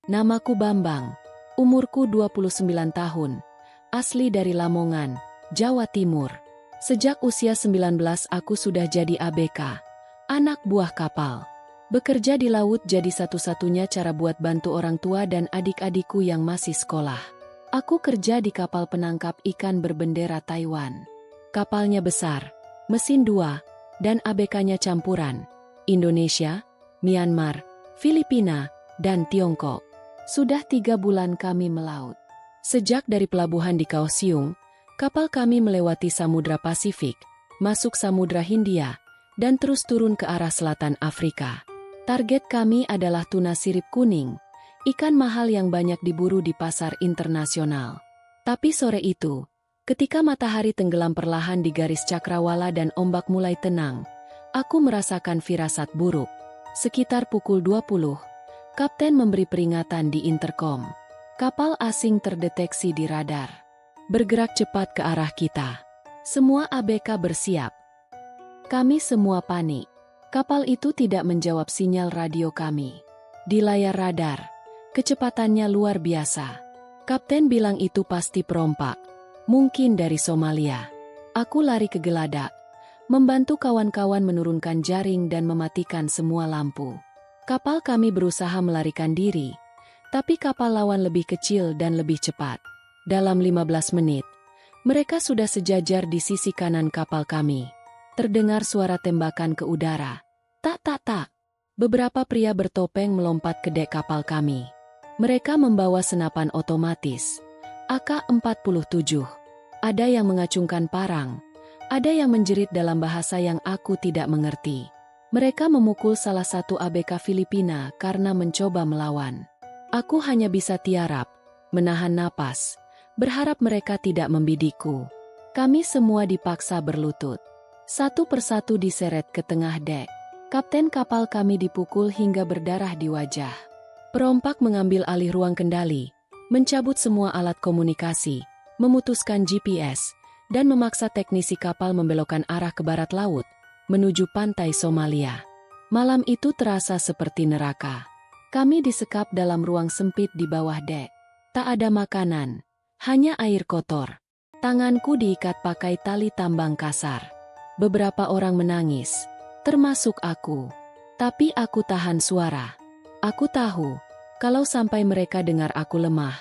Namaku Bambang. Umurku 29 tahun. Asli dari Lamongan, Jawa Timur. Sejak usia 19 aku sudah jadi ABK, anak buah kapal. Bekerja di laut jadi satu-satunya cara buat bantu orang tua dan adik-adikku yang masih sekolah. Aku kerja di kapal penangkap ikan berbendera Taiwan. Kapalnya besar, mesin 2, dan ABK-nya campuran. Indonesia, Myanmar, Filipina, dan Tiongkok. Sudah 3 bulan kami melaut. Sejak dari pelabuhan di Kaohsiung, kapal kami melewati Samudra Pasifik, masuk Samudra Hindia, dan terus turun ke arah selatan Afrika. Target kami adalah tuna sirip kuning, ikan mahal yang banyak diburu di pasar internasional. Tapi sore itu, ketika matahari tenggelam perlahan di garis cakrawala dan ombak mulai tenang, aku merasakan firasat buruk. Sekitar pukul 20, Kapten memberi peringatan di interkom. Kapal asing terdeteksi di radar. Bergerak cepat ke arah kita. Semua ABK bersiap. Kami semua panik. Kapal itu tidak menjawab sinyal radio kami. Di layar radar, kecepatannya luar biasa. Kapten bilang itu pasti perompak. Mungkin dari Somalia. Aku lari ke geladak, membantu kawan-kawan menurunkan jaring dan mematikan semua lampu. Kapal kami berusaha melarikan diri, tapi kapal lawan lebih kecil dan lebih cepat. Dalam 15 menit, mereka sudah sejajar di sisi kanan kapal kami. Terdengar suara tembakan ke udara. Tak, tak, tak. Beberapa pria bertopeng melompat ke dek kapal kami. Mereka membawa senapan otomatis, AK-47. Ada yang mengacungkan parang, ada yang menjerit dalam bahasa yang aku tidak mengerti. Mereka memukul salah satu ABK Filipina karena mencoba melawan. Aku hanya bisa tiarap, menahan napas, berharap mereka tidak membidikku. Kami semua dipaksa berlutut. Satu persatu diseret ke tengah dek. Kapten kapal kami dipukul hingga berdarah di wajah. Perompak mengambil alih ruang kendali, mencabut semua alat komunikasi, memutuskan GPS, dan memaksa teknisi kapal membelokkan arah ke barat laut, menuju pantai Somalia. Malam itu terasa seperti neraka. Kami disekap dalam ruang sempit di bawah dek. Tak ada makanan, hanya air kotor. Tanganku diikat pakai tali tambang kasar. Beberapa orang menangis, termasuk aku. Tapi aku tahan suara. Aku tahu, kalau sampai mereka dengar aku lemah,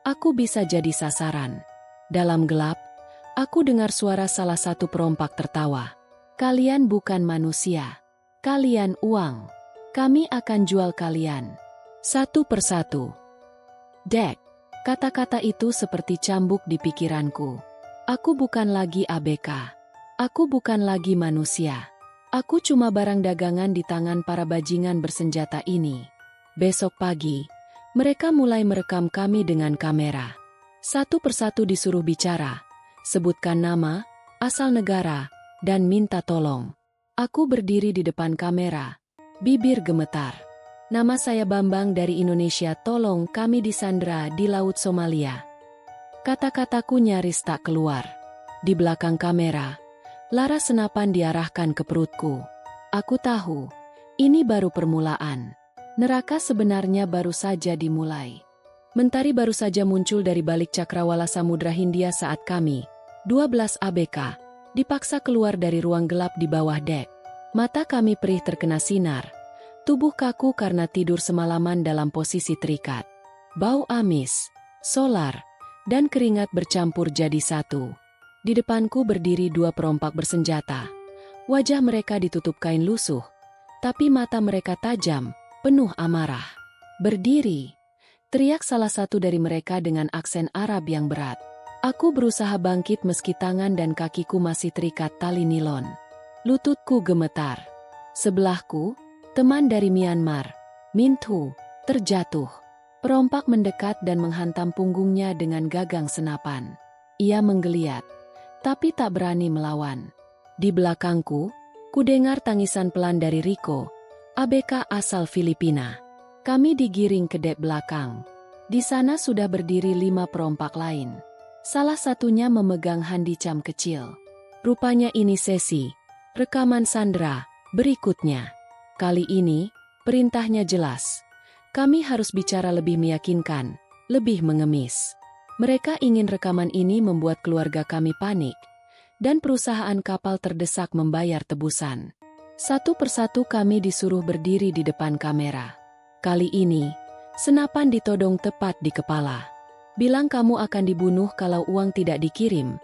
aku bisa jadi sasaran. Dalam gelap, aku dengar suara salah satu perompak tertawa. Kalian bukan manusia. Kalian uang. Kami akan jual kalian. Satu persatu. Dek. Kata-kata itu seperti cambuk di pikiranku. Aku bukan lagi ABK. Aku bukan lagi manusia. Aku cuma barang dagangan di tangan para bajingan bersenjata ini. Besok pagi, mereka mulai merekam kami dengan kamera. Satu persatu disuruh bicara. Sebutkan nama, asal negara, dan minta tolong. Aku berdiri di depan kamera, bibir gemetar. Nama saya Bambang dari Indonesia, tolong kami disandra di Laut Somalia. Kata-kataku nyaris tak keluar. Di belakang kamera, laras senapan diarahkan ke perutku. Aku tahu, ini baru permulaan. Neraka sebenarnya baru saja dimulai. Mentari baru saja muncul dari balik cakrawala Samudra Hindia saat kami, 12 ABK, dipaksa keluar dari ruang gelap di bawah dek. Mata kami perih terkena sinar. Tubuh kaku karena tidur semalaman dalam posisi terikat. Bau amis, solar, dan keringat bercampur jadi satu. Di depanku berdiri 2 perompak bersenjata. Wajah mereka ditutup kain lusuh, tapi mata mereka tajam, penuh amarah. Berdiri, teriak salah satu dari mereka dengan aksen Arab yang berat. Aku berusaha bangkit meski tangan dan kakiku masih terikat tali nilon. Lututku gemetar. Sebelahku, teman dari Myanmar, Min Thu, terjatuh. Perompak mendekat dan menghantam punggungnya dengan gagang senapan. Ia menggeliat, tapi tak berani melawan. Di belakangku, kudengar tangisan pelan dari Rico, ABK asal Filipina. Kami digiring ke dek belakang. Di sana sudah berdiri 5 perompak lain. Salah satunya memegang handicam kecil. Rupanya ini sesi rekaman sandera berikutnya. Kali ini, perintahnya jelas. Kami harus bicara lebih meyakinkan, lebih mengemis. Mereka ingin rekaman ini membuat keluarga kami panik, dan perusahaan kapal terdesak membayar tebusan. Satu persatu kami disuruh berdiri di depan kamera. Kali ini, senapan ditodong tepat di kepala. Bilang kamu akan dibunuh kalau uang tidak dikirim,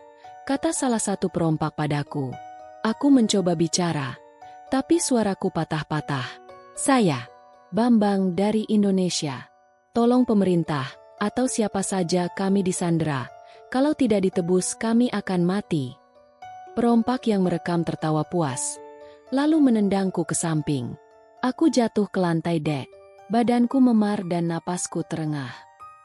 kata salah satu perompak padaku. Aku mencoba bicara, tapi suaraku patah-patah. Saya, Bambang dari Indonesia. Tolong pemerintah, atau siapa saja kami disandera. Kalau tidak ditebus kami akan mati. Perompak yang merekam tertawa puas, lalu menendangku ke samping. Aku jatuh ke lantai dek. Badanku memar dan napasku terengah.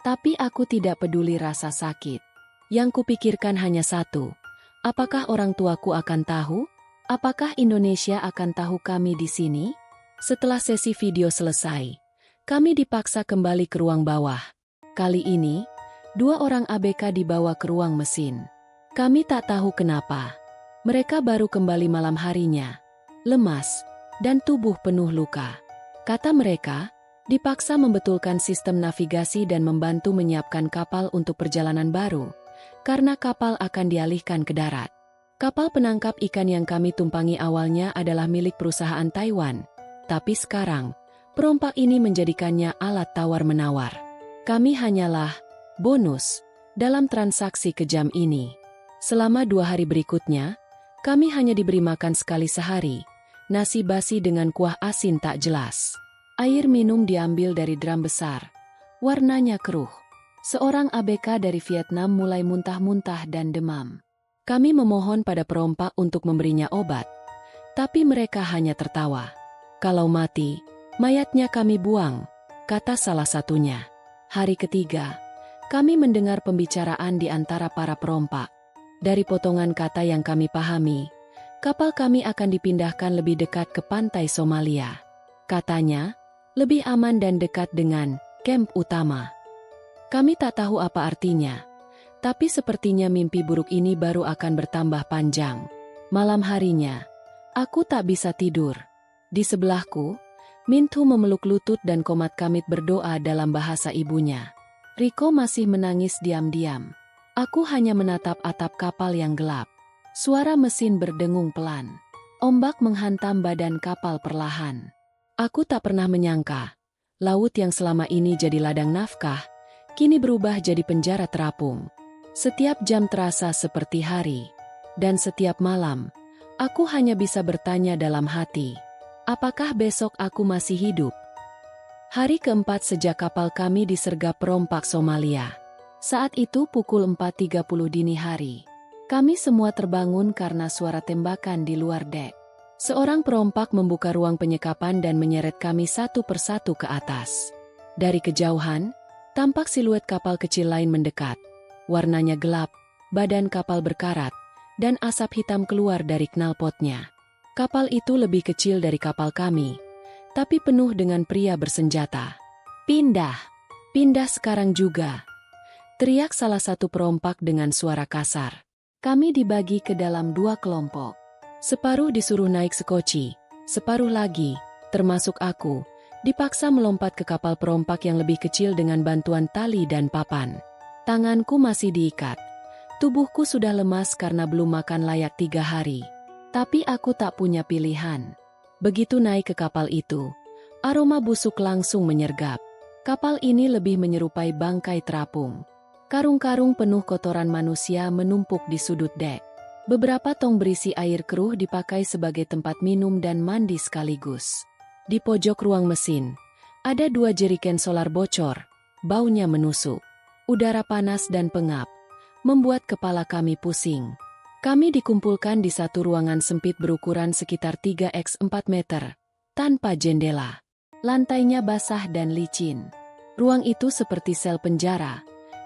Tapi aku tidak peduli rasa sakit. Yang kupikirkan hanya satu. Apakah orang tuaku akan tahu? Apakah Indonesia akan tahu kami di sini? Setelah sesi video selesai, kami dipaksa kembali ke ruang bawah. Kali ini, 2 orang ABK dibawa ke ruang mesin. Kami tak tahu kenapa. Mereka baru kembali malam harinya, lemas, dan tubuh penuh luka. Kata mereka, dipaksa membetulkan sistem navigasi dan membantu menyiapkan kapal untuk perjalanan baru, karena kapal akan dialihkan ke darat. Kapal penangkap ikan yang kami tumpangi awalnya adalah milik perusahaan Taiwan, tapi sekarang, perompak ini menjadikannya alat tawar-menawar. Kami hanyalah bonus dalam transaksi kejam ini. Selama 2 hari berikutnya, kami hanya diberi makan sekali sehari, nasi basi dengan kuah asin tak jelas. Air minum diambil dari drum besar, warnanya keruh. Seorang ABK dari Vietnam mulai muntah-muntah dan demam. Kami memohon pada perompak untuk memberinya obat, tapi mereka hanya tertawa. Kalau mati, mayatnya kami buang, kata salah satunya. Hari ketiga, kami mendengar pembicaraan di antara para perompak. Dari potongan kata yang kami pahami, kapal kami akan dipindahkan lebih dekat ke pantai Somalia. Katanya, lebih aman dan dekat dengan kamp utama. Kami tak tahu apa artinya, tapi sepertinya mimpi buruk ini baru akan bertambah panjang. Malam harinya, aku tak bisa tidur. Di sebelahku, Mintu memeluk lutut dan Komat Kamit berdoa dalam bahasa ibunya. Riko masih menangis diam-diam. Aku hanya menatap atap kapal yang gelap. Suara mesin berdengung pelan. Ombak menghantam badan kapal perlahan. Aku tak pernah menyangka, laut yang selama ini jadi ladang nafkah, kini berubah jadi penjara terapung. Setiap jam terasa seperti hari. Dan setiap malam, aku hanya bisa bertanya dalam hati, apakah besok aku masih hidup? Hari keempat sejak kapal kami disergap perompak Somalia. Saat itu pukul 4.30 dini hari. Kami semua terbangun karena suara tembakan di luar dek. Seorang perompak membuka ruang penyekapan dan menyeret kami satu persatu ke atas. Dari kejauhan, tampak siluet kapal kecil lain mendekat. Warnanya gelap, badan kapal berkarat, dan asap hitam keluar dari knalpotnya. Kapal itu lebih kecil dari kapal kami, tapi penuh dengan pria bersenjata. Pindah! Pindah sekarang juga! Teriak salah satu perompak dengan suara kasar. Kami dibagi ke dalam 2 kelompok. Separuh disuruh naik sekoci, separuh lagi, termasuk aku, dipaksa melompat ke kapal perompak yang lebih kecil dengan bantuan tali dan papan. Tanganku masih diikat. Tubuhku sudah lemas karena belum makan layak 3 hari. Tapi aku tak punya pilihan. Begitu naik ke kapal itu, aroma busuk langsung menyergap. Kapal ini lebih menyerupai bangkai terapung. Karung-karung penuh kotoran manusia menumpuk di sudut dek. Beberapa tong berisi air keruh dipakai sebagai tempat minum dan mandi sekaligus. Di pojok ruang mesin, ada 2 jeriken solar bocor, baunya menusuk. Udara panas dan pengap membuat kepala kami pusing. Kami dikumpulkan di satu ruangan sempit berukuran sekitar 3x4 meter, tanpa jendela. Lantainya basah dan licin. Ruang itu seperti sel penjara,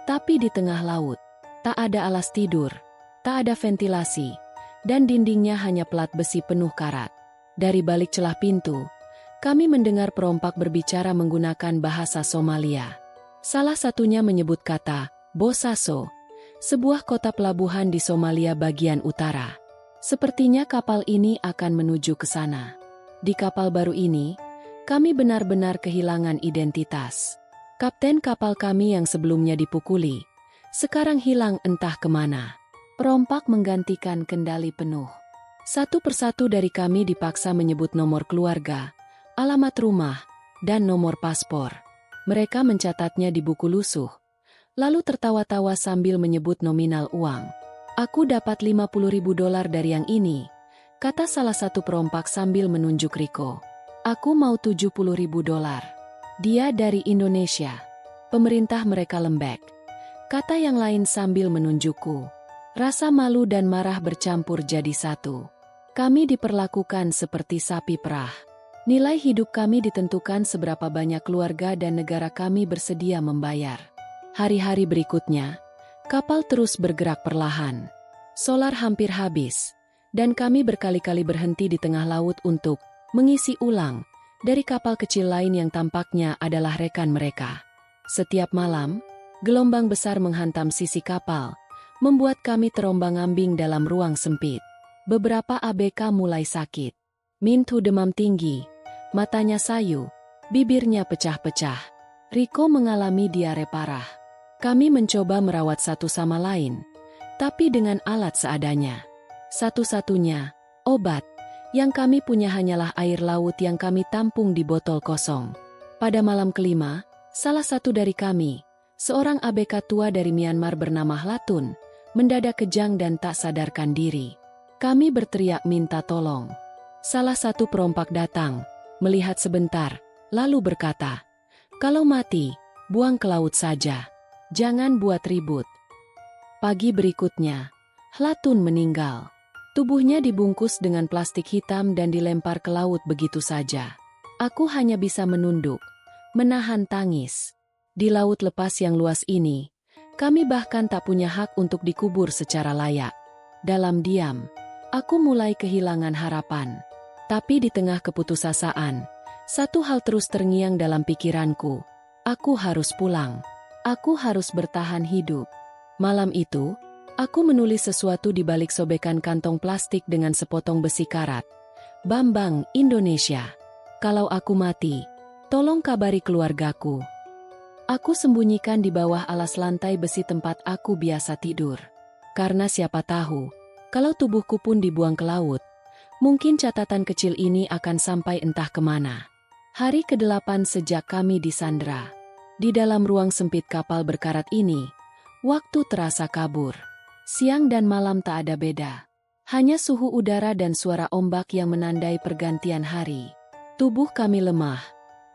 tapi di tengah laut. Tak ada alas tidur, tak ada ventilasi, dan dindingnya hanya pelat besi penuh karat. Dari balik celah pintu, kami mendengar perompak berbicara menggunakan bahasa Somalia. Salah satunya menyebut kata Bosaso, sebuah kota pelabuhan di Somalia bagian utara. Sepertinya kapal ini akan menuju ke sana. Di kapal baru ini, Kami benar-benar kehilangan identitas. Kapten kapal kami yang sebelumnya dipukuli, sekarang hilang entah kemana. Perompak menggantikan kendali penuh. Satu persatu dari kami dipaksa menyebut nomor keluarga, alamat rumah, dan nomor paspor. Mereka mencatatnya di buku lusuh, lalu tertawa-tawa sambil menyebut nominal uang. Aku dapat $50.000 dari yang ini, kata salah satu perompak sambil menunjuk Riko. Aku mau $70.000. Dia dari Indonesia. Pemerintah mereka lembek, kata yang lain sambil menunjukku. Rasa malu dan marah bercampur jadi satu. Kami diperlakukan seperti sapi perah. Nilai hidup kami ditentukan seberapa banyak keluarga dan negara kami bersedia membayar. Hari-hari berikutnya, kapal terus bergerak perlahan. Solar hampir habis, dan kami berkali-kali berhenti di tengah laut untuk mengisi ulang dari kapal kecil lain yang tampaknya adalah rekan mereka. Setiap malam, gelombang besar menghantam sisi kapal, membuat kami terombang-ambing dalam ruang sempit. Beberapa ABK mulai sakit. Mintu demam tinggi, matanya sayu, bibirnya pecah-pecah. Riko mengalami diare parah. Kami mencoba merawat satu sama lain, tapi dengan alat seadanya. Satu-satunya obat yang kami punya hanyalah air laut yang kami tampung di botol kosong. Pada malam kelima, salah satu dari kami, seorang ABK tua dari Myanmar bernama Hlatun, mendadak kejang dan tak sadarkan diri. Kami berteriak minta tolong. Salah satu perompak datang, melihat sebentar, lalu berkata, "Kalau mati, buang ke laut saja. Jangan buat ribut." Pagi berikutnya, Hlatun meninggal. Tubuhnya dibungkus dengan plastik hitam dan dilempar ke laut begitu saja. Aku hanya bisa menunduk, menahan tangis. Di laut lepas yang luas ini, kami bahkan tak punya hak untuk dikubur secara layak. Dalam diam, aku mulai kehilangan harapan. Tapi di tengah keputusasaan, satu hal terus terngiang dalam pikiranku. Aku harus pulang. Aku harus bertahan hidup. Malam itu, aku menulis sesuatu di balik sobekan kantong plastik dengan sepotong besi karat. Bambang, Indonesia. Kalau aku mati, tolong kabari keluargaku. Aku sembunyikan di bawah alas lantai besi tempat aku biasa tidur. Karena siapa tahu, kalau tubuhku pun dibuang ke laut, mungkin catatan kecil ini akan sampai entah kemana. Hari ke-8 sejak kami disandra. Di dalam ruang sempit kapal berkarat ini, waktu terasa kabur. Siang dan malam tak ada beda. Hanya suhu udara dan suara ombak yang menandai pergantian hari. Tubuh kami lemah,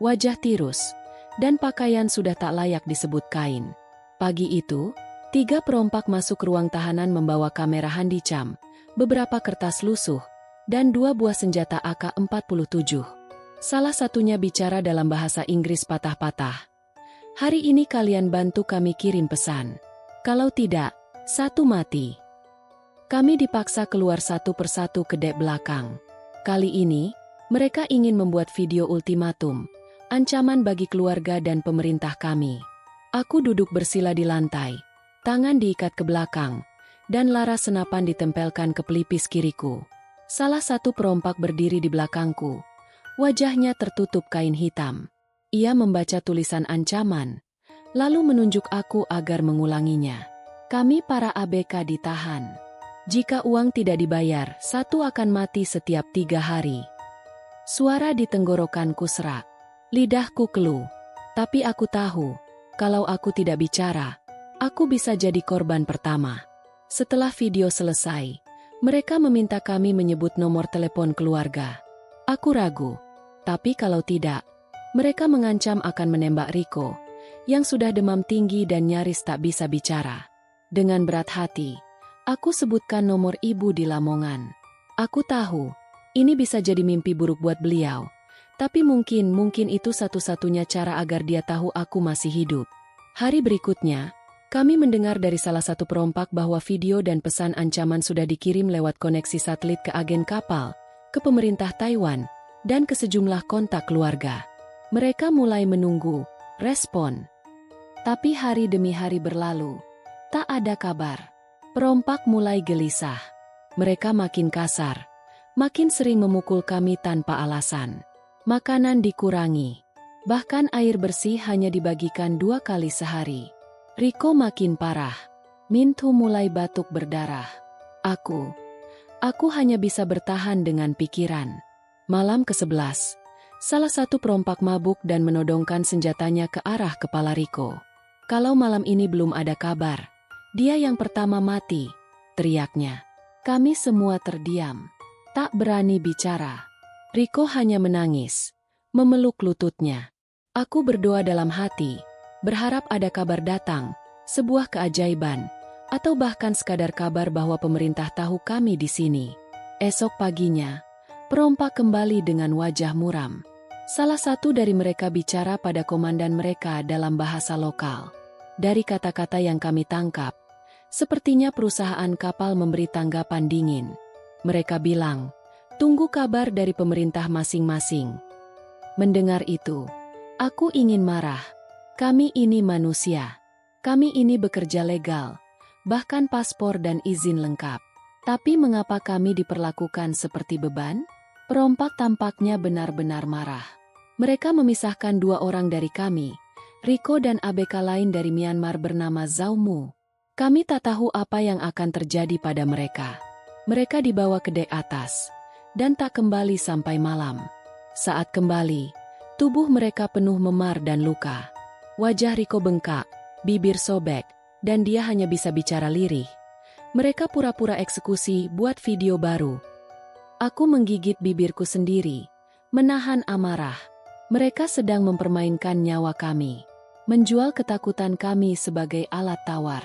wajah tirus, dan pakaian sudah tak layak disebut kain. Pagi itu, 3 perompak masuk ruang tahanan membawa kamera handicam, beberapa kertas lusuh, dan 2 buah senjata AK-47. Salah satunya bicara dalam bahasa Inggris patah-patah. "Hari ini kalian bantu kami kirim pesan. Kalau tidak, satu mati." Kami dipaksa keluar satu persatu ke dek belakang. Kali ini, mereka ingin membuat video ultimatum, ancaman bagi keluarga dan pemerintah kami. Aku duduk bersila di lantai, tangan diikat ke belakang, dan laras senapan ditempelkan ke pelipis kiriku. Salah satu perompak berdiri di belakangku. Wajahnya tertutup kain hitam. Ia membaca tulisan ancaman, lalu menunjuk aku agar mengulanginya. "Kami para ABK ditahan. Jika uang tidak dibayar, satu akan mati setiap 3 hari." Suara di tenggorokanku serak. Lidahku keluh. Tapi aku tahu, kalau aku tidak bicara, aku bisa jadi korban pertama. Setelah video selesai, mereka meminta kami menyebut nomor telepon keluarga. Aku ragu, tapi kalau tidak, mereka mengancam akan menembak Riko, yang sudah demam tinggi dan nyaris tak bisa bicara. Dengan berat hati, aku sebutkan nomor ibu di Lamongan. Aku tahu, ini bisa jadi mimpi buruk buat beliau, tapi mungkin itu satu-satunya cara agar dia tahu aku masih hidup. Hari berikutnya, kami mendengar dari salah satu perompak bahwa video dan pesan ancaman sudah dikirim lewat koneksi satelit ke agen kapal, ke pemerintah Taiwan, dan ke sejumlah kontak keluarga. Mereka mulai menunggu respon. Tapi hari demi hari berlalu, tak ada kabar. Perompak mulai gelisah. Mereka makin kasar, makin sering memukul kami tanpa alasan. Makanan dikurangi. Bahkan air bersih hanya dibagikan 2 kali sehari. Riko makin parah. Minthu mulai batuk berdarah. Aku hanya bisa bertahan dengan pikiran. Malam ke-11, salah satu perompak mabuk dan menodongkan senjatanya ke arah kepala Riko. Kalau malam ini belum ada kabar, dia yang pertama mati, teriaknya. Kami semua terdiam, tak berani bicara. Riko hanya menangis, memeluk lututnya. Aku berdoa dalam hati, berharap ada kabar datang, sebuah keajaiban, atau bahkan sekadar kabar bahwa pemerintah tahu kami di sini. Esok paginya, perompak kembali dengan wajah muram. Salah satu dari mereka bicara pada komandan mereka dalam bahasa lokal. Dari kata-kata yang kami tangkap, sepertinya perusahaan kapal memberi tanggapan dingin. Mereka bilang, tunggu kabar dari pemerintah masing-masing. Mendengar itu, aku ingin marah. Kami ini manusia. Kami ini bekerja legal. Bahkan paspor dan izin lengkap. Tapi mengapa kami diperlakukan seperti beban? Perompak tampaknya benar-benar marah. Mereka memisahkan 2 orang dari kami, Riko dan ABK lain dari Myanmar bernama Zaumu. Kami tak tahu apa yang akan terjadi pada mereka. Mereka dibawa ke dek atas, dan tak kembali sampai malam. Saat kembali, tubuh mereka penuh memar dan luka. Wajah Riko bengkak, bibir sobek, dan dia hanya bisa bicara lirih. Mereka pura-pura eksekusi buat video baru. Aku menggigit bibirku sendiri, menahan amarah. Mereka sedang mempermainkan nyawa kami, menjual ketakutan kami sebagai alat tawar.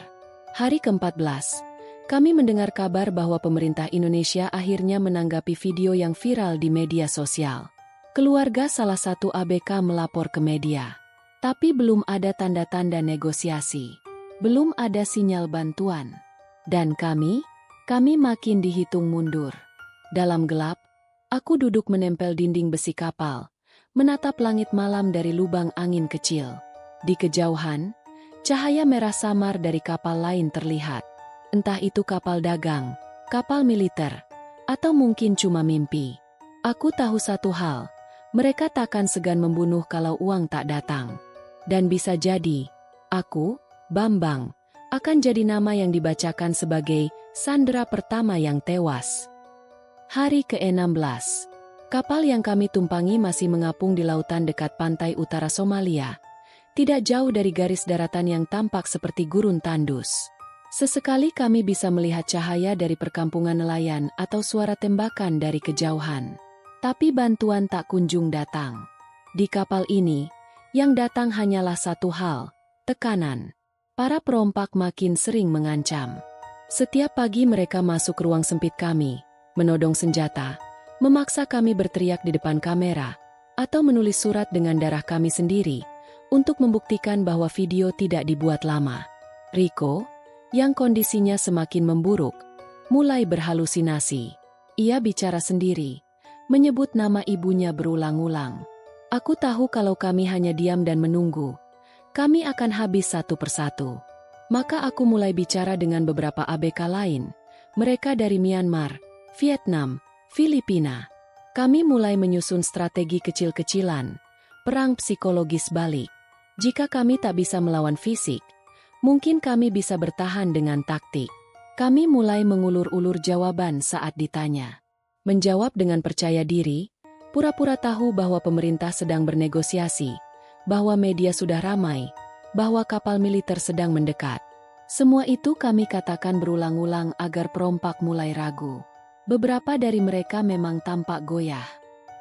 Hari ke-14, kami mendengar kabar bahwa pemerintah Indonesia akhirnya menanggapi video yang viral di media sosial. Keluarga salah satu ABK melapor ke media, tapi belum ada tanda-tanda negosiasi. Belum ada sinyal bantuan. Dan kami makin dihitung mundur. Dalam gelap, aku duduk menempel dinding besi kapal, menatap langit malam dari lubang angin kecil. Di kejauhan, cahaya merah samar dari kapal lain terlihat. Entah itu kapal dagang, kapal militer, atau mungkin cuma mimpi. Aku tahu satu hal, mereka takkan segan membunuh kalau uang tak datang. Dan bisa jadi, aku, Bambang, akan jadi nama yang dibacakan sebagai sandera pertama yang tewas. Hari ke-16. Kapal yang kami tumpangi masih mengapung di lautan dekat pantai utara Somalia, tidak jauh dari garis daratan yang tampak seperti gurun tandus. Sesekali kami bisa melihat cahaya dari perkampungan nelayan atau suara tembakan dari kejauhan. Tapi bantuan tak kunjung datang. Di kapal ini, yang datang hanyalah satu hal, tekanan. Para perompak makin sering mengancam. Setiap pagi mereka masuk ruang sempit kami, menodong senjata, memaksa kami berteriak di depan kamera, atau menulis surat dengan darah kami sendiri, untuk membuktikan bahwa video tidak dibuat lama. Riko, yang kondisinya semakin memburuk, mulai berhalusinasi. Ia bicara sendiri, menyebut nama ibunya berulang-ulang. Aku tahu kalau kami hanya diam dan menunggu, kami akan habis satu persatu. Maka aku mulai bicara dengan beberapa ABK lain. Mereka dari Myanmar, Vietnam, Filipina. Kami mulai menyusun strategi kecil-kecilan, perang psikologis balik. Jika kami tak bisa melawan fisik, mungkin kami bisa bertahan dengan taktik. Kami mulai mengulur-ulur jawaban saat ditanya. Menjawab dengan percaya diri, pura-pura tahu bahwa pemerintah sedang bernegosiasi, bahwa media sudah ramai, bahwa kapal militer sedang mendekat. Semua itu kami katakan berulang-ulang agar perompak mulai ragu. Beberapa dari mereka memang tampak goyah,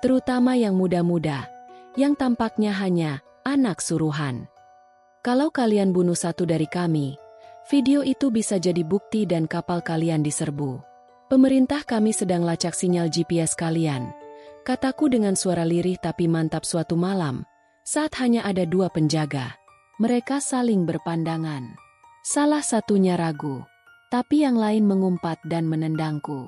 terutama yang muda-muda, yang tampaknya hanya anak suruhan. Kalau kalian bunuh satu dari kami, video itu bisa jadi bukti dan kapal kalian diserbu. Pemerintah kami sedang lacak sinyal GPS kalian, kataku dengan suara lirih tapi mantap suatu malam, saat hanya ada 2 penjaga. Mereka saling berpandangan. Salah satunya ragu, tapi yang lain mengumpat dan menendangku.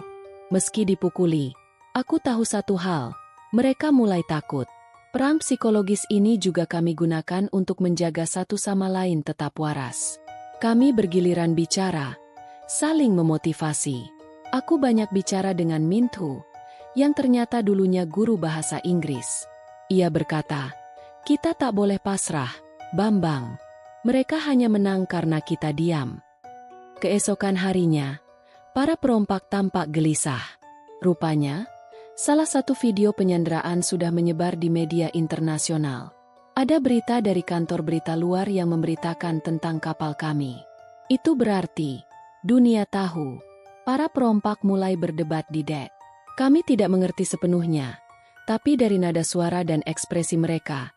Meski dipukuli, aku tahu satu hal, mereka mulai takut. Perang psikologis ini juga kami gunakan untuk menjaga satu sama lain tetap waras. Kami bergiliran bicara, saling memotivasi. Aku banyak bicara dengan Minthu, yang ternyata dulunya guru bahasa Inggris. Ia berkata, "Kita tak boleh pasrah, Bambang. Mereka hanya menang karena kita diam." Keesokan harinya, para perompak tampak gelisah. Rupanya, salah satu video penyanderaan sudah menyebar di media internasional. Ada berita dari kantor berita luar yang memberitakan tentang kapal kami. Itu berarti, dunia tahu. Para perompak mulai berdebat di dek. Kami tidak mengerti sepenuhnya, tapi dari nada suara dan ekspresi mereka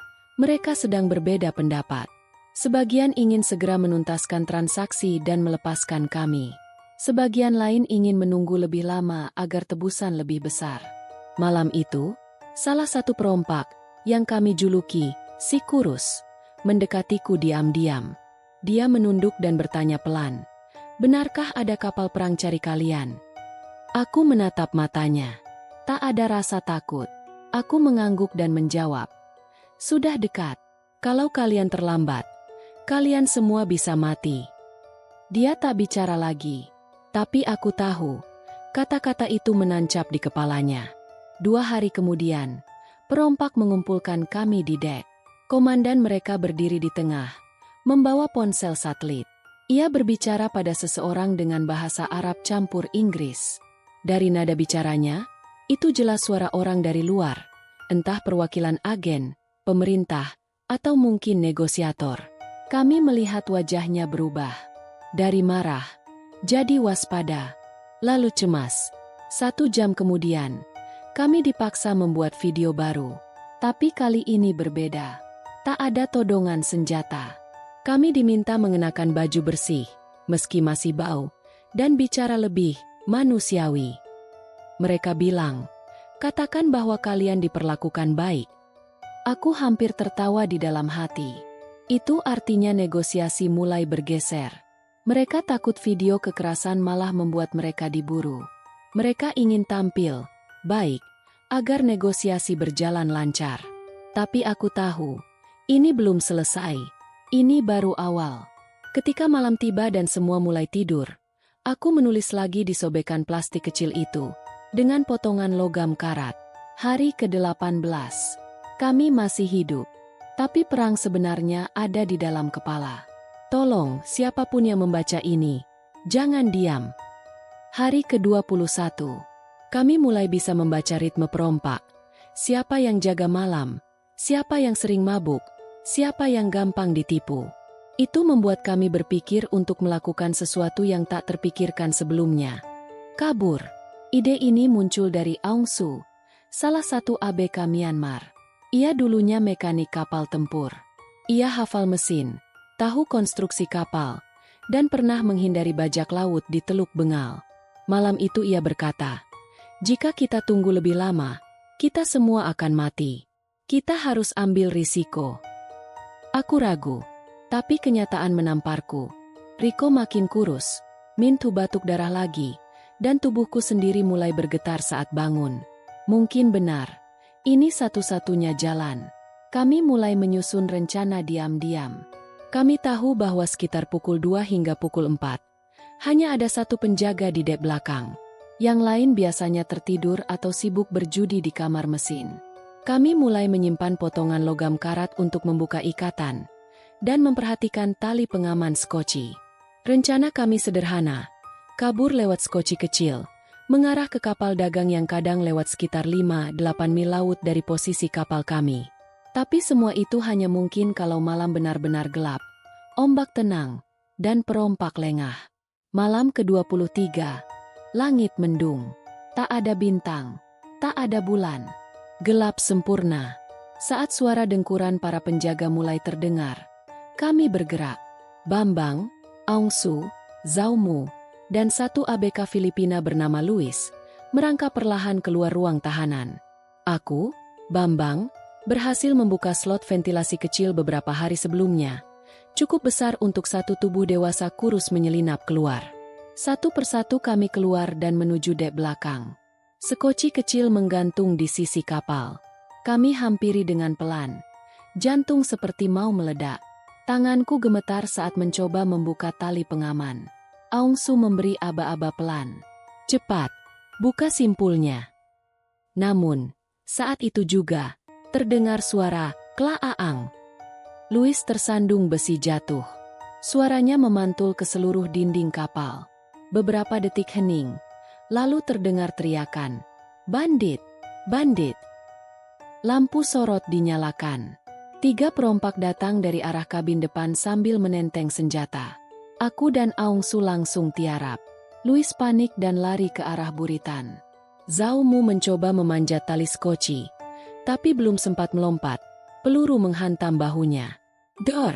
sedang berbeda pendapat. Sebagian ingin segera menuntaskan transaksi dan melepaskan kami. Sebagian lain ingin menunggu lebih lama agar tebusan lebih besar. Malam itu, salah satu perompak, yang kami juluki si Kurus, mendekatiku diam-diam. Dia menunduk dan bertanya pelan, "Benarkah ada kapal perang cari kalian?" Aku menatap matanya. Tak ada rasa takut. Aku mengangguk dan menjawab, "Sudah dekat. Kalau kalian terlambat, kalian semua bisa mati." Dia tak bicara lagi. Tapi aku tahu, kata-kata itu menancap di kepalanya. 2 hari kemudian, perompak mengumpulkan kami di dek. Komandan mereka berdiri di tengah, membawa ponsel satelit. Ia berbicara pada seseorang dengan bahasa Arab campur Inggris. Dari nada bicaranya, itu jelas suara orang dari luar, entah perwakilan agen, pemerintah, atau mungkin negosiator. Kami melihat wajahnya berubah. Dari marah, jadi waspada, lalu cemas. 1 jam kemudian, kami dipaksa membuat video baru. Tapi kali ini berbeda. Tak ada todongan senjata. Kami diminta mengenakan baju bersih, meski masih bau, dan bicara lebih manusiawi. Mereka bilang, "Katakan bahwa kalian diperlakukan baik." Aku hampir tertawa di dalam hati. Itu artinya negosiasi mulai bergeser. Mereka takut video kekerasan malah membuat mereka diburu. Mereka ingin tampil baik agar negosiasi berjalan lancar. Tapi aku tahu, ini belum selesai. Ini baru awal. Ketika malam tiba dan semua mulai tidur, aku menulis lagi di sobekan plastik kecil itu, dengan potongan logam karat. Hari ke-18. Kami masih hidup. Tapi perang sebenarnya ada di dalam kepala. Tolong, siapapun yang membaca ini, jangan diam. Hari ke-21. Kami mulai bisa membaca ritme perompak. Siapa yang jaga malam, siapa yang sering mabuk, siapa yang gampang ditipu. Itu membuat kami berpikir untuk melakukan sesuatu yang tak terpikirkan sebelumnya. Kabur. Ide ini muncul dari Aung Su, salah satu ABK Myanmar. Ia dulunya mekanik kapal tempur. Ia hafal mesin, tahu konstruksi kapal, dan pernah menghindari bajak laut di Teluk Bengal. Malam itu ia berkata, "Jika kita tunggu lebih lama, kita semua akan mati. Kita harus ambil risiko." Aku ragu, tapi kenyataan menamparku. Riko makin kurus, Mintu batuk darah lagi, dan tubuhku sendiri mulai bergetar saat bangun. Mungkin benar, ini satu-satunya jalan. Kami mulai menyusun rencana diam-diam. Kami tahu bahwa sekitar pukul 2 hingga pukul 4, hanya ada satu penjaga di dek belakang. Yang lain biasanya tertidur atau sibuk berjudi di kamar mesin. Kami mulai menyimpan potongan logam karat untuk membuka ikatan, dan memperhatikan tali pengaman skoci. Rencana kami sederhana, kabur lewat skoci kecil, mengarah ke kapal dagang yang kadang lewat sekitar 5-8 mil laut dari posisi kapal kami. Tapi semua itu hanya mungkin kalau malam benar-benar gelap, ombak tenang, dan perompak lengah. Malam ke-23, langit mendung, tak ada bintang, tak ada bulan, gelap sempurna. Saat suara dengkuran para penjaga mulai terdengar, kami bergerak. Bambang, Aung Su, Zhao Mu, dan satu ABK Filipina bernama Luis merangkak perlahan keluar ruang tahanan. Aku, Bambang, berhasil membuka slot ventilasi kecil beberapa hari sebelumnya, cukup besar untuk satu tubuh dewasa kurus menyelinap keluar. Satu persatu kami keluar dan menuju dek belakang. Sekoci kecil menggantung di sisi kapal. Kami hampiri dengan pelan. Jantung seperti mau meledak. Tanganku gemetar saat mencoba membuka tali pengaman. Aung Su memberi aba-aba pelan. "Cepat, buka simpulnya." Namun, saat itu juga, Terdengar suara, klaaang. Louis tersandung besi jatuh. Suaranya memantul ke seluruh dinding kapal. Beberapa detik hening. Lalu terdengar teriakan. Bandit! Bandit! Lampu sorot dinyalakan. 3 perompak datang dari arah kabin depan sambil menenteng senjata. Aku dan Aung Su langsung tiarap. Louis panik dan lari ke arah buritan. Zhao Mu mencoba memanjat tali skoci. Tapi belum sempat melompat. Peluru menghantam bahunya. Dor!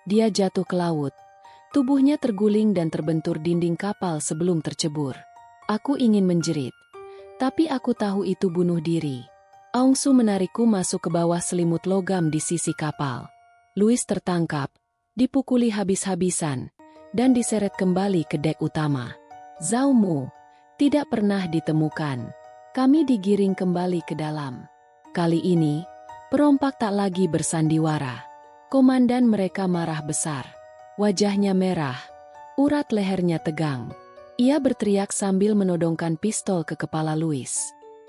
Dia jatuh ke laut. Tubuhnya terguling dan terbentur dinding kapal sebelum tercebur. Aku ingin menjerit. Tapi aku tahu itu bunuh diri. Aung Su menarikku masuk ke bawah selimut logam di sisi kapal. Louis tertangkap, dipukuli habis-habisan, dan diseret kembali ke dek utama. Zhao Mu tidak pernah ditemukan. Kami digiring kembali ke dalam. Kali ini, perompak tak lagi bersandiwara. Komandan mereka marah besar. Wajahnya merah, urat lehernya tegang. Ia berteriak sambil menodongkan pistol ke kepala Louis.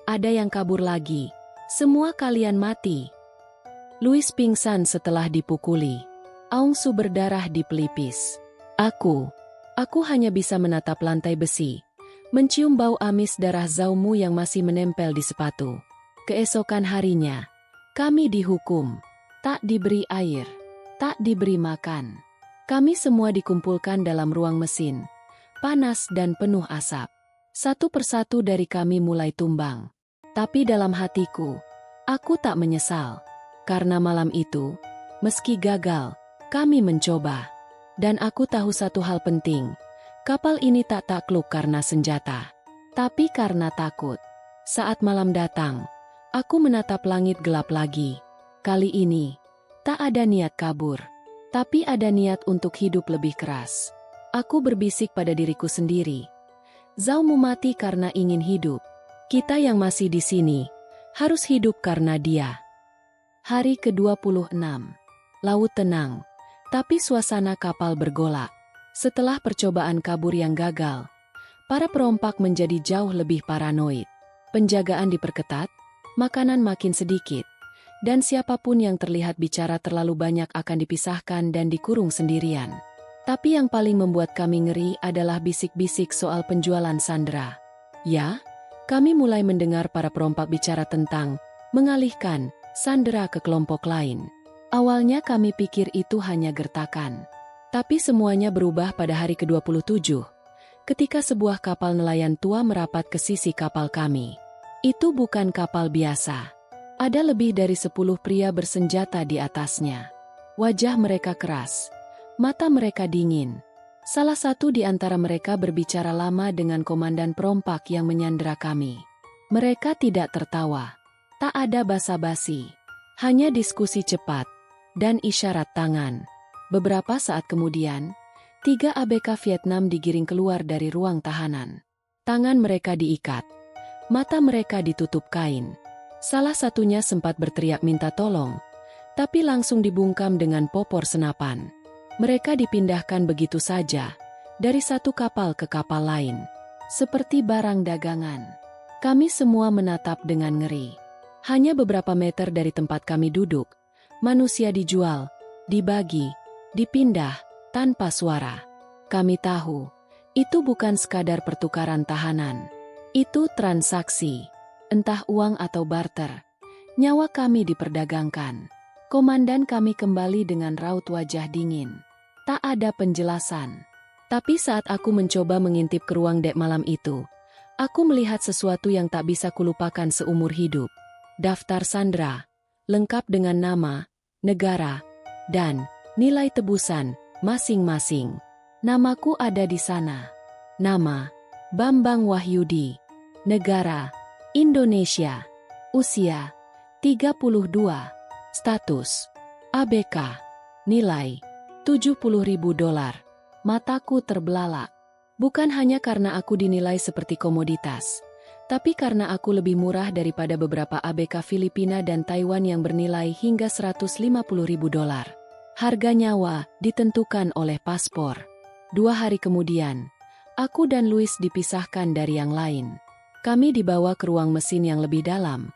Ada yang kabur lagi. Semua kalian mati. Louis pingsan setelah dipukuli. Aung Su berdarah di pelipis. Aku hanya bisa menatap lantai besi, mencium bau amis darah Zhao Mu yang masih menempel di sepatu. Keesokan harinya, kami dihukum. Tak diberi air, tak diberi makan. Kami semua dikumpulkan dalam ruang mesin, panas dan penuh asap. Satu persatu dari kami mulai tumbang. Tapi dalam hatiku, aku tak menyesal. Karena malam itu, meski gagal, kami mencoba. Dan aku tahu satu hal penting. Kapal ini tak takluk karena senjata, tapi karena takut. Saat malam datang, aku menatap langit gelap lagi. Kali ini, tak ada niat kabur, tapi ada niat untuk hidup lebih keras. Aku berbisik pada diriku sendiri. Zhao Mu mati karena ingin hidup. Kita yang masih di sini, harus hidup karena dia. Hari ke-26. Laut tenang, tapi suasana kapal bergolak. Setelah percobaan kabur yang gagal, para perompak menjadi jauh lebih paranoid. Penjagaan diperketat, makanan makin sedikit, dan siapapun yang terlihat bicara terlalu banyak akan dipisahkan dan dikurung sendirian. Tapi yang paling membuat kami ngeri adalah bisik-bisik soal penjualan sandera. Ya, kami mulai mendengar para perompak bicara tentang mengalihkan sandera ke kelompok lain. Awalnya kami pikir itu hanya gertakan. Tapi semuanya berubah pada hari ke-27, ketika sebuah kapal nelayan tua merapat ke sisi kapal kami. Itu bukan kapal biasa. Ada lebih dari 10 pria bersenjata di atasnya. Wajah mereka keras, mata mereka dingin. Salah satu di antara mereka berbicara lama dengan komandan perompak yang menyandera kami. Mereka tidak tertawa. Tak ada basa-basi. Hanya diskusi cepat dan isyarat tangan. Beberapa saat kemudian, 3 ABK Vietnam digiring keluar dari ruang tahanan. Tangan mereka diikat. Mata mereka ditutup kain. Salah satunya sempat berteriak minta tolong, tapi langsung dibungkam dengan popor senapan. Mereka dipindahkan begitu saja, dari satu kapal ke kapal lain. Seperti barang dagangan. Kami semua menatap dengan ngeri. Hanya beberapa meter dari tempat kami duduk, manusia dijual, dibagi, dipindah, tanpa suara. Kami tahu, itu bukan sekadar pertukaran tahanan. Itu transaksi. Entah uang atau barter. Nyawa kami diperdagangkan. Komandan kami kembali dengan raut wajah dingin. Tak ada penjelasan. Tapi saat aku mencoba mengintip ke ruang dek malam itu, aku melihat sesuatu yang tak bisa kulupakan seumur hidup. Daftar sandera, lengkap dengan nama, negara, dan nilai tebusan masing-masing. Namaku ada di sana. Nama, Bambang Wahyudi. Negara, Indonesia. Usia, 32. Status, ABK. Nilai, $70.000. Mataku terbelalak. Bukan hanya karena aku dinilai seperti komoditas, tapi karena aku lebih murah daripada beberapa ABK Filipina dan Taiwan yang bernilai hingga $150.000. Harga nyawa ditentukan oleh paspor. 2 hari kemudian, aku dan Louis dipisahkan dari yang lain. Kami dibawa ke ruang mesin yang lebih dalam.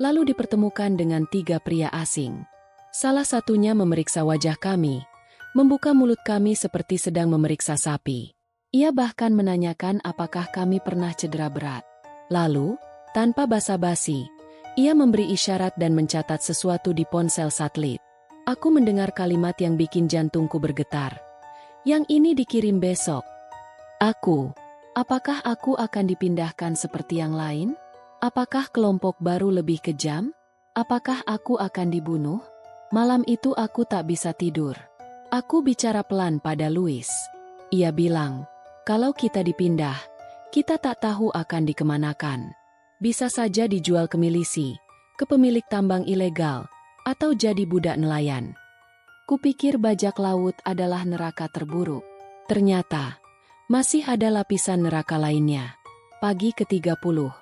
lalu dipertemukan dengan 3 pria asing. Salah satunya memeriksa wajah kami, membuka mulut kami seperti sedang memeriksa sapi. Ia bahkan menanyakan apakah kami pernah cedera berat. Lalu, tanpa basa-basi, ia memberi isyarat dan mencatat sesuatu di ponsel satelit. Aku mendengar kalimat yang bikin jantungku bergetar. Yang ini dikirim besok. Apakah aku akan dipindahkan seperti yang lain? Apakah kelompok baru lebih kejam? Apakah aku akan dibunuh? Malam itu aku tak bisa tidur. Aku bicara pelan pada Louis. Ia bilang, kalau kita dipindah, kita tak tahu akan dikemanakan. Bisa saja dijual ke milisi, ke pemilik tambang ilegal, atau jadi budak nelayan. Kupikir bajak laut adalah neraka terburuk. Ternyata, masih ada lapisan neraka lainnya. Pagi ke-30,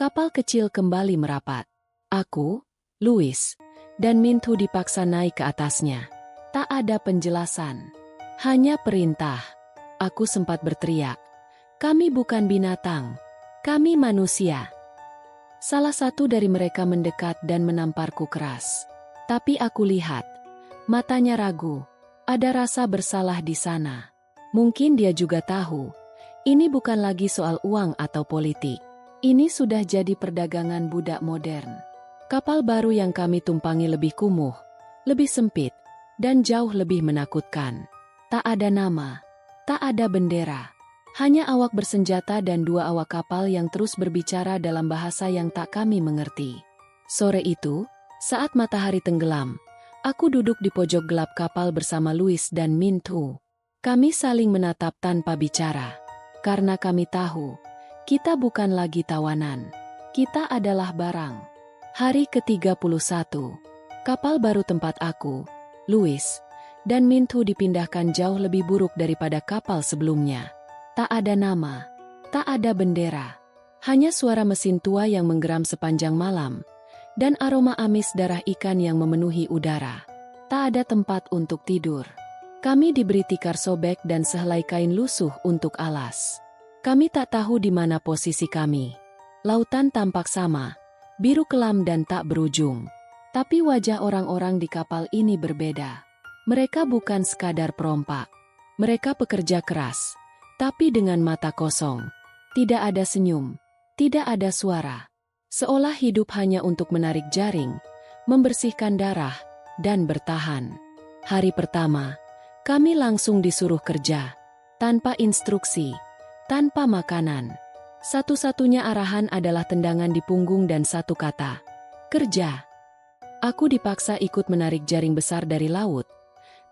kapal kecil kembali merapat. Aku, Louis, dan Minthu dipaksa naik ke atasnya. Tak ada penjelasan, hanya perintah. Aku sempat berteriak, "Kami bukan binatang, kami manusia." Salah satu dari mereka mendekat dan menamparku keras. Tapi aku lihat, matanya ragu, ada rasa bersalah di sana. Mungkin dia juga tahu, ini bukan lagi soal uang atau politik. Ini sudah jadi perdagangan budak modern. Kapal baru yang kami tumpangi lebih kumuh, lebih sempit, dan jauh lebih menakutkan. Tak ada nama, tak ada bendera. Hanya awak bersenjata dan 2 awak kapal yang terus berbicara dalam bahasa yang tak kami mengerti. Sore itu, saat matahari tenggelam, aku duduk di pojok gelap kapal bersama Louis dan Minthu. Kami saling menatap tanpa bicara. Karena kami tahu, kita bukan lagi tawanan. Kita adalah barang. Hari ke-31, kapal baru tempat aku, Louis, dan Minthu dipindahkan jauh lebih buruk daripada kapal sebelumnya. Tak ada nama, tak ada bendera, hanya suara mesin tua yang menggeram sepanjang malam, dan aroma amis darah ikan yang memenuhi udara. Tak ada tempat untuk tidur. Kami diberi tikar sobek dan sehelai kain lusuh untuk alas. Kami tak tahu di mana posisi kami. Lautan tampak sama, biru kelam dan tak berujung. Tapi wajah orang-orang di kapal ini berbeda. Mereka bukan sekadar perompak. Mereka pekerja keras, tapi dengan mata kosong. Tidak ada senyum, tidak ada suara. Seolah hidup hanya untuk menarik jaring, membersihkan darah, dan bertahan. Hari pertama, kami langsung disuruh kerja. Tanpa instruksi, tanpa makanan. Satu-satunya arahan adalah tendangan di punggung dan satu kata, kerja. Aku dipaksa ikut menarik jaring besar dari laut.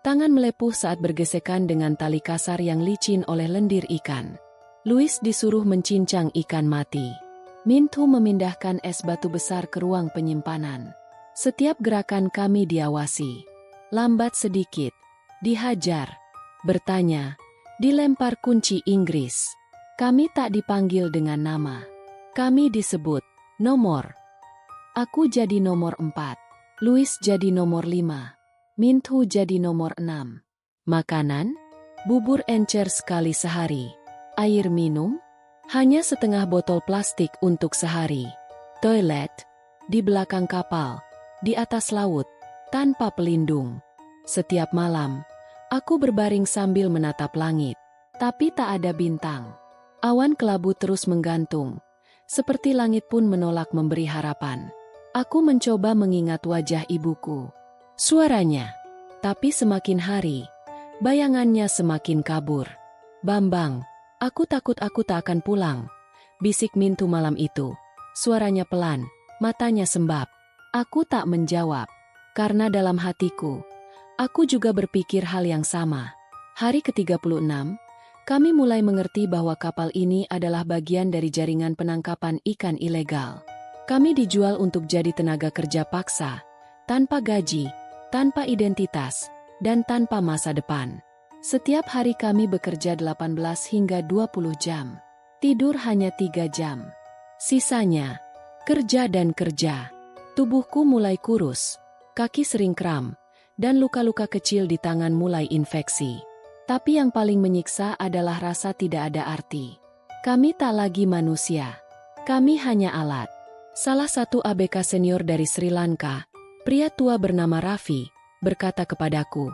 Tangan melepuh saat bergesekan dengan tali kasar yang licin oleh lendir ikan. Louis disuruh mencincang ikan mati. Minthu memindahkan es batu besar ke ruang penyimpanan. Setiap gerakan kami diawasi. Lambat sedikit, dihajar, bertanya, dilempar kunci Inggris. Kami tak dipanggil dengan nama. Kami disebut nomor. Aku jadi nomor 4. Louis jadi nomor 5. Minthu jadi nomor 6. Makanan? Bubur encer sekali sehari. Air minum? Hanya setengah botol plastik untuk sehari. Toilet? Di belakang kapal, di atas laut, tanpa pelindung. Setiap malam, aku berbaring sambil menatap langit. Tapi tak ada bintang. Awan kelabu terus menggantung, seperti langit pun menolak memberi harapan. Aku mencoba mengingat wajah ibuku, suaranya, tapi semakin hari, bayangannya semakin kabur. "Bambang, aku takut aku tak akan pulang," bisik Minthu malam itu. Suaranya pelan, matanya sembab. Aku tak menjawab, karena dalam hatiku, aku juga berpikir hal yang sama. Hari ke-36, kami mulai mengerti bahwa kapal ini adalah bagian dari jaringan penangkapan ikan ilegal. Kami dijual untuk jadi tenaga kerja paksa, tanpa gaji, tanpa identitas, dan tanpa masa depan. Setiap hari kami bekerja 18 hingga 20 jam. Tidur hanya 3 jam. Sisanya, kerja dan kerja. Tubuhku mulai kurus, kaki sering kram, dan luka-luka kecil di tangan mulai infeksi. Tapi yang paling menyiksa adalah rasa tidak ada arti. Kami tak lagi manusia. Kami hanya alat. Salah satu ABK senior dari Sri Lanka, pria tua bernama Raffi, berkata kepadaku,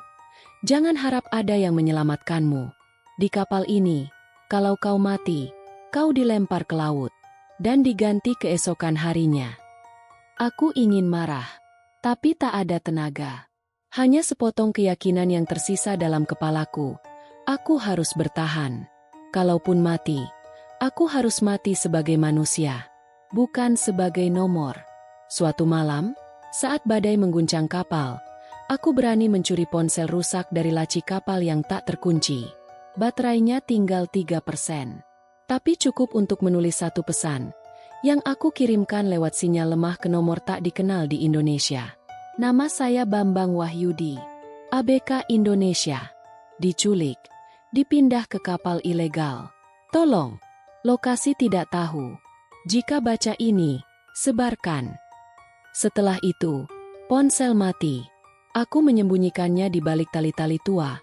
"Jangan harap ada yang menyelamatkanmu. Di kapal ini, kalau kau mati, kau dilempar ke laut, dan diganti keesokan harinya." Aku ingin marah, tapi tak ada tenaga. Hanya sepotong keyakinan yang tersisa dalam kepalaku. Aku harus bertahan. Kalaupun mati, aku harus mati sebagai manusia, bukan sebagai nomor. Suatu malam, saat badai mengguncang kapal, aku berani mencuri ponsel rusak dari laci kapal yang tak terkunci. Baterainya tinggal 3%. Tapi cukup untuk menulis satu pesan, yang aku kirimkan lewat sinyal lemah ke nomor tak dikenal di Indonesia. Nama saya Bambang Wahyudi, ABK Indonesia. Diculik, dipindah ke kapal ilegal. Tolong, lokasi tidak tahu. Jika baca ini, sebarkan. Setelah itu, ponsel mati. Aku menyembunyikannya di balik tali-tali tua,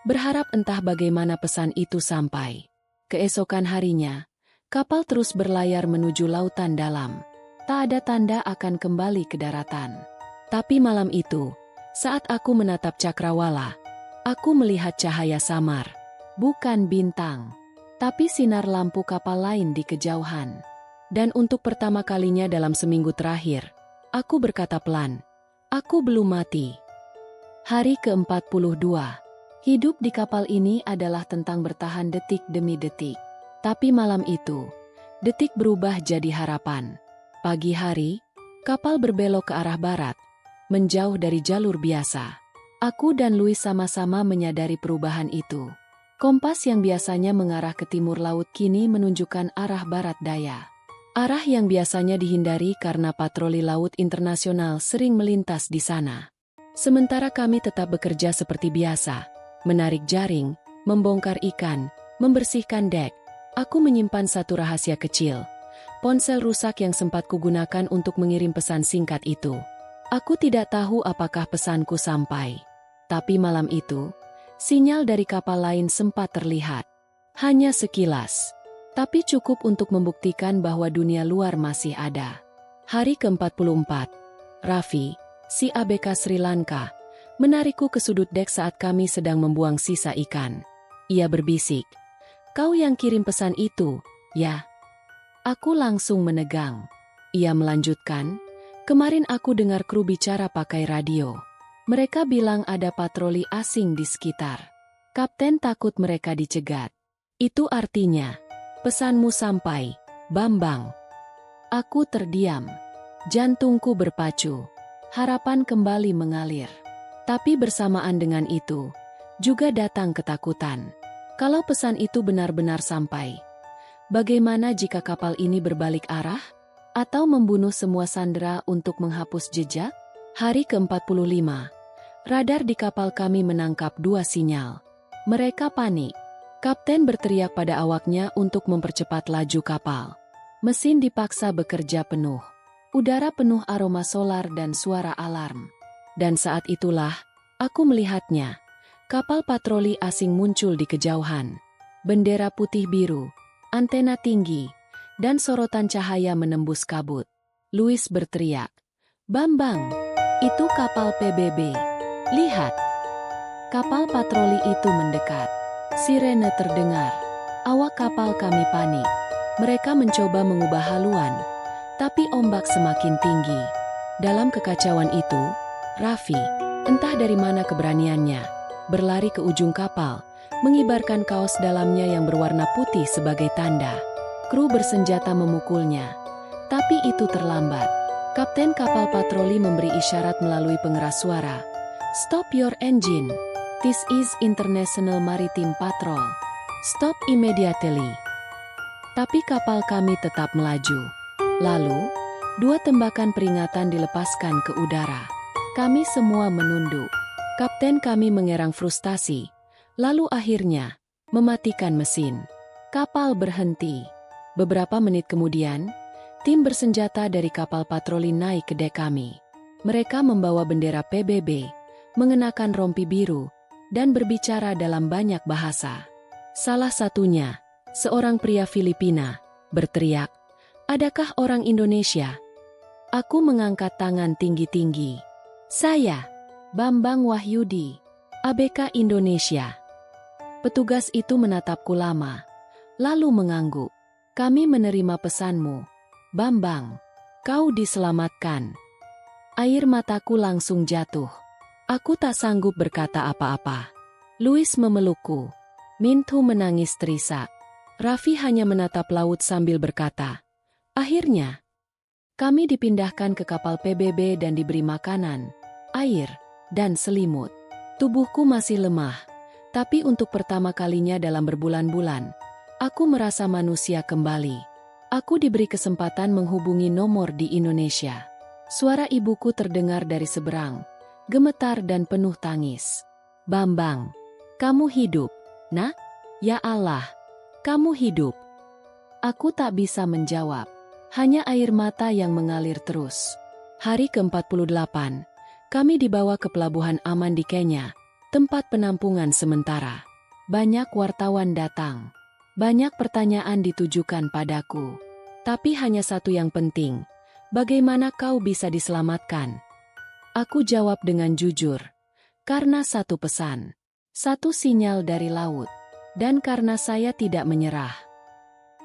berharap entah bagaimana pesan itu sampai. Keesokan harinya, kapal terus berlayar menuju lautan dalam. Tak ada tanda akan kembali ke daratan. Tapi malam itu, saat aku menatap cakrawala, aku melihat cahaya samar. Bukan bintang, tapi sinar lampu kapal lain di kejauhan. Dan untuk pertama kalinya dalam seminggu terakhir, aku berkata pelan, "Aku belum mati." Hari ke-42. Hidup di kapal ini adalah tentang bertahan detik demi detik. Tapi malam itu, detik berubah jadi harapan. Pagi hari, kapal berbelok ke arah barat, menjauh dari jalur biasa. Aku dan Louis sama-sama menyadari perubahan itu. Kompas yang biasanya mengarah ke timur laut kini menunjukkan arah barat daya. Arah yang biasanya dihindari karena patroli laut internasional sering melintas di sana. Sementara kami tetap bekerja seperti biasa, menarik jaring, membongkar ikan, membersihkan dek. Aku menyimpan satu rahasia kecil, ponsel rusak yang sempat kugunakan untuk mengirim pesan singkat itu. Aku tidak tahu apakah pesanku sampai. Tapi malam itu, sinyal dari kapal lain sempat terlihat. Hanya sekilas. Tapi cukup untuk membuktikan bahwa dunia luar masih ada. Hari ke-44. Raffi, si ABK Sri Lanka, menarikku ke sudut dek saat kami sedang membuang sisa ikan. Ia berbisik, "Kau yang kirim pesan itu, ya?" Aku langsung menegang. Ia melanjutkan, "Kemarin aku dengar kru bicara pakai radio. Mereka bilang ada patroli asing di sekitar. Kapten takut mereka dicegat. Itu artinya, pesanmu sampai, Bambang." Aku terdiam. Jantungku berpacu. Harapan kembali mengalir. Tapi bersamaan dengan itu, juga datang ketakutan. Kalau pesan itu benar-benar sampai, bagaimana jika kapal ini berbalik arah? Atau membunuh semua sandera untuk menghapus jejak? Hari ke-45. Radar di kapal kami menangkap 2 sinyal. Mereka panik. Kapten berteriak pada awaknya untuk mempercepat laju kapal. Mesin dipaksa bekerja penuh. Udara penuh aroma solar dan suara alarm. Dan saat itulah, aku melihatnya. Kapal patroli asing muncul di kejauhan. Bendera putih biru, antena tinggi, dan sorotan cahaya menembus kabut. Louis berteriak, "Bambang, itu kapal PBB. Lihat." Kapal patroli itu mendekat. Sirene terdengar. Awak kapal kami panik. Mereka mencoba mengubah haluan, tapi ombak semakin tinggi. Dalam kekacauan itu, Raffi, entah dari mana keberaniannya, berlari ke ujung kapal, mengibarkan kaos dalamnya yang berwarna putih sebagai tanda. Kru bersenjata memukulnya, tapi itu terlambat. Kapten kapal patroli memberi isyarat melalui pengeras suara, "Stop your engine. This is International Maritime Patrol. Stop immediately." Tapi kapal kami tetap melaju. Lalu, 2 tembakan peringatan dilepaskan ke udara. Kami semua menunduk. Kapten kami mengerang frustasi. Lalu akhirnya, mematikan mesin. Kapal berhenti. Beberapa menit kemudian, tim bersenjata dari kapal patroli naik ke dek kami. Mereka membawa bendera PBB, mengenakan rompi biru, dan berbicara dalam banyak bahasa. Salah satunya, seorang pria Filipina, berteriak, "Adakah orang Indonesia Aku mengangkat tangan tinggi-tinggi. Saya, Bambang Wahyudi, ABK Indonesia. Petugas itu menatapku lama, lalu mengangguk. Kami menerima pesanmu, Bambang. Kau diselamatkan. Air mataku langsung jatuh. Aku tak sanggup berkata apa-apa. Louis memelukku. Minthu menangis terisak. Raffi hanya menatap laut sambil berkata, akhirnya, kami dipindahkan ke kapal PBB dan diberi makanan, air, dan selimut. Tubuhku masih lemah, tapi untuk pertama kalinya dalam berbulan-bulan, aku merasa manusia kembali. Aku diberi kesempatan menghubungi nomor di Indonesia. Suara ibuku terdengar dari seberang, gemetar dan penuh tangis. Bambang, kamu hidup, nak? Ya Allah, kamu hidup. Aku tak bisa menjawab. Hanya air mata yang mengalir terus. Hari ke-48, kami dibawa ke pelabuhan aman di Kenya, tempat penampungan sementara. Banyak wartawan datang. Banyak pertanyaan ditujukan padaku. Tapi hanya satu yang penting, bagaimana kau bisa diselamatkan? Aku jawab dengan jujur. Karena satu pesan. Satu sinyal dari laut. Dan karena saya tidak menyerah.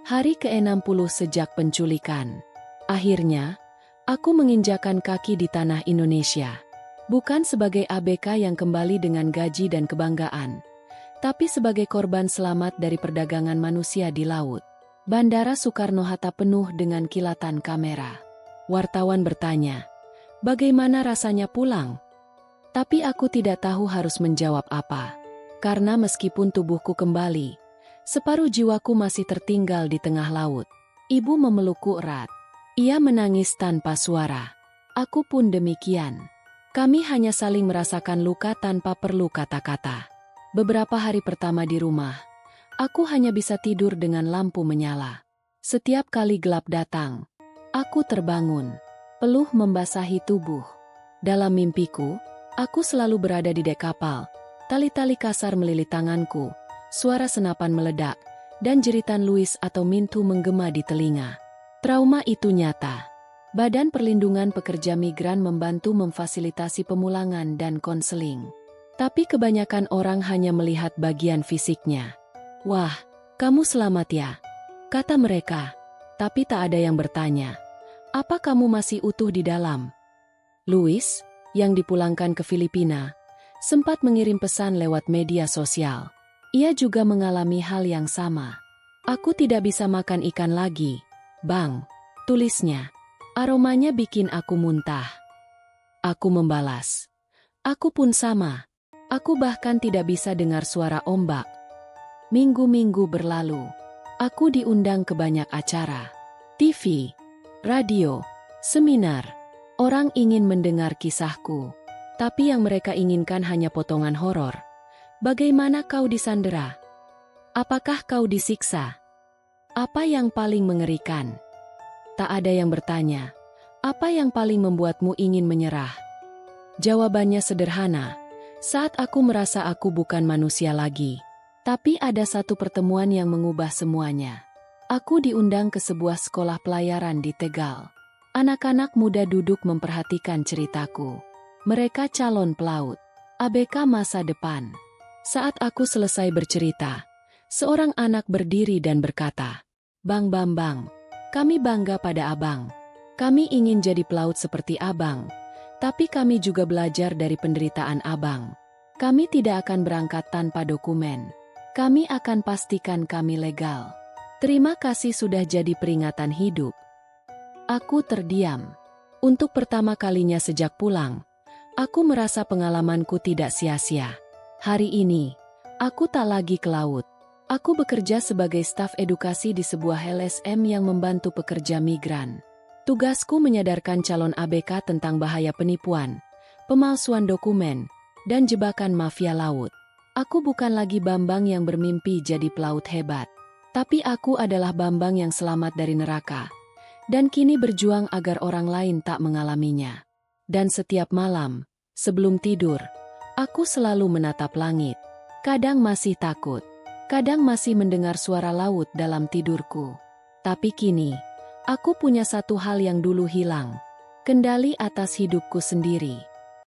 Hari ke-60 sejak penculikan. Akhirnya, aku menginjakan kaki di tanah Indonesia. Bukan sebagai ABK yang kembali dengan gaji dan kebanggaan, tapi sebagai korban selamat dari perdagangan manusia di laut. Bandara Soekarno-Hatta penuh dengan kilatan kamera. Wartawan bertanya, bagaimana rasanya pulang? Tapi aku tidak tahu harus menjawab apa. Karena meskipun tubuhku kembali, separuh jiwaku masih tertinggal di tengah laut. Ibu memelukku erat. Ia menangis tanpa suara. Aku pun demikian. Kami hanya saling merasakan luka tanpa perlu kata-kata. Beberapa hari pertama di rumah, aku hanya bisa tidur dengan lampu menyala. Setiap kali gelap datang, aku terbangun. Peluh membasahi tubuh. Dalam mimpiku, aku selalu berada di dek kapal. Tali-tali kasar melilit tanganku, suara senapan meledak, dan jeritan Louis atau Minthu menggema di telinga. Trauma itu nyata. Badan Perlindungan Pekerja Migran membantu memfasilitasi pemulangan dan konseling. Tapi kebanyakan orang hanya melihat bagian fisiknya. Wah, kamu selamat ya, kata mereka. Tapi tak ada yang bertanya, apa kamu masih utuh di dalam? Louis, yang dipulangkan ke Filipina, sempat mengirim pesan lewat media sosial. Ia juga mengalami hal yang sama. Aku tidak bisa makan ikan lagi, Bang, tulisnya. Aromanya bikin aku muntah. Aku membalas. Aku pun sama. Aku bahkan tidak bisa dengar suara ombak. Minggu-minggu berlalu. Aku diundang ke banyak acara. TV, radio, seminar. Orang ingin mendengar kisahku. Tapi yang mereka inginkan hanya potongan horor. Bagaimana kau disandera? Apakah kau disiksa? Apa yang paling mengerikan? Tak ada yang bertanya, apa yang paling membuatmu ingin menyerah? Jawabannya sederhana, saat aku merasa aku bukan manusia lagi. Tapi ada satu pertemuan yang mengubah semuanya. Aku diundang ke sebuah sekolah pelayaran di Tegal. Anak-anak muda duduk memperhatikan ceritaku. Mereka calon pelaut, ABK masa depan. Saat aku selesai bercerita, seorang anak berdiri dan berkata, Bang Bambang, kami bangga pada abang. Kami ingin jadi pelaut seperti abang, tapi kami juga belajar dari penderitaan abang. Kami tidak akan berangkat tanpa dokumen. Kami akan pastikan kami legal. Terima kasih sudah jadi peringatan hidup. Aku terdiam. Untuk pertama kalinya sejak pulang, aku merasa pengalamanku tidak sia-sia. Hari ini, aku tak lagi ke laut. Aku bekerja sebagai staf edukasi di sebuah LSM yang membantu pekerja migran. Tugasku menyadarkan calon ABK tentang bahaya penipuan, pemalsuan dokumen, dan jebakan mafia laut. Aku bukan lagi Bambang yang bermimpi jadi pelaut hebat. Tapi aku adalah Bambang yang selamat dari neraka. Dan kini berjuang agar orang lain tak mengalaminya. Dan setiap malam, sebelum tidur, aku selalu menatap langit. Kadang masih takut. Kadang masih mendengar suara laut dalam tidurku. Tapi kini, aku punya satu hal yang dulu hilang. Kendali atas hidupku sendiri.